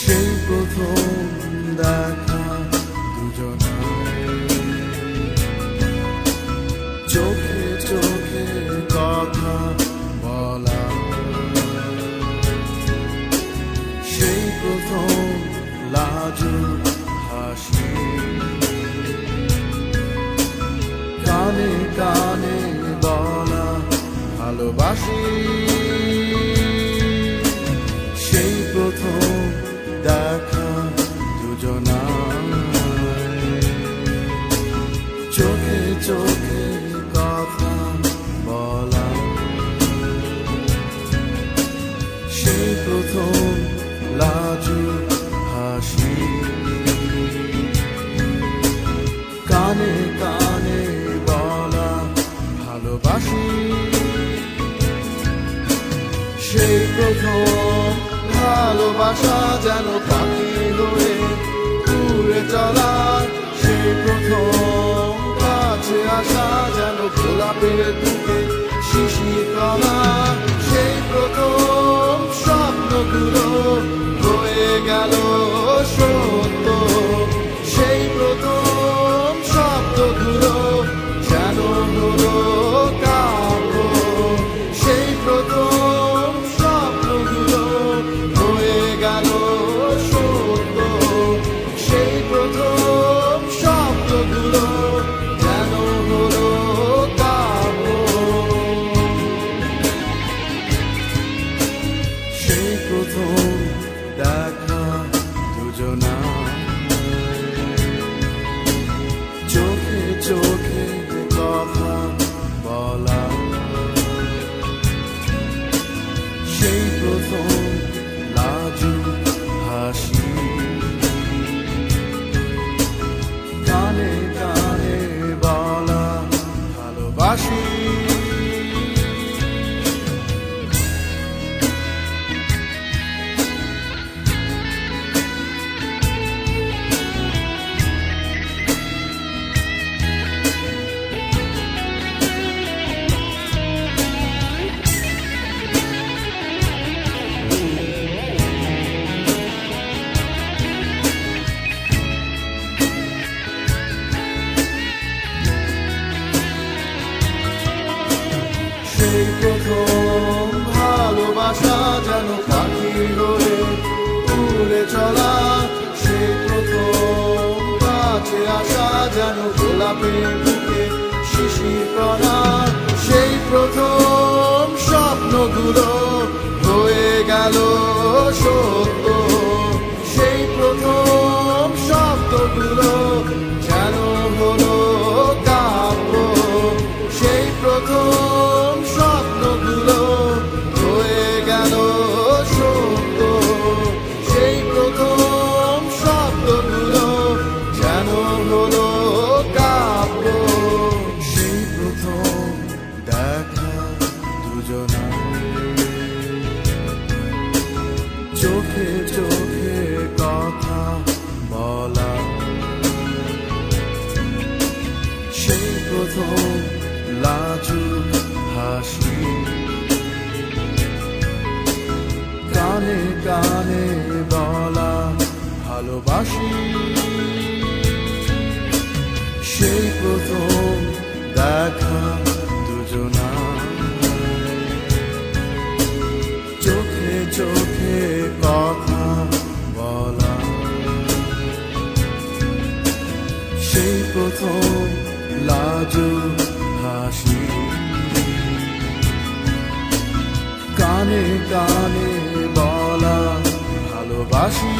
সেই প্রথম দেখা দুজনার, চোখে চোখে কথা বলা, সেই প্রথম লাজুক হাসি, কানে কানে বলা ভালোবাসি, সেই প্রথম দেখা দুজনার, চোখে চোখে কথা বলা, সেই প্রথম লাজুক হাসি, কানে কানে বলা ভালোবাসি, সেই প্রথম ভালোবাসা যেন পাখি হয়ে উড়ে চলা, সেই প্রথম কাছে আসা যেন গোলাপের বুকে শিশির কণা, সেই প্রথম স্বপ্নগুলো হয়ে গেল সত্য, সেই প্রথম শব্দগুলো যেন হলো কাব্য, সেই প্রথম স্বপ্নগুলো হয়ে গেল সত্য, সেই প্রথম শব্দগুলো যেন হলো কাব্য, সেই প্রথম দেখা দুজনার, চোখে চোখে কথা বলা, সেই প্রথম লাজুক হাসি, কানে কানে বলা ভালোবাসি। সেই প্রথম ভালোবাসা যেন পাখি হয়ে উড়ে চলা, সেই প্রথম কাছে আসা যেন গোলাপের বুকে শিশির কণা, সেই প্রথম স্বপ্নগুলো হয়ে গেল সত্য, সেই প্রথম শব্দগুলো যেন হলো কাব্য, সেই প্রথম স্বপ্নগুলো হয়ে গেল সত্য, সেই প্রথম শব্দগুলো যেন হলো কাব্য, সেই প্রথম দেখা দুজনার, চোখে চোখে কথা বলা, সেই প্রথম লাজুক হাসি, কানে কানে বলা ভালোবাসি, সেই প্রথম দেখা দুজনার, চোখে চোখে কথা বলা, সেই প্রথম লাজুক হাসি, কানে কানে বলা ভালোবাসি।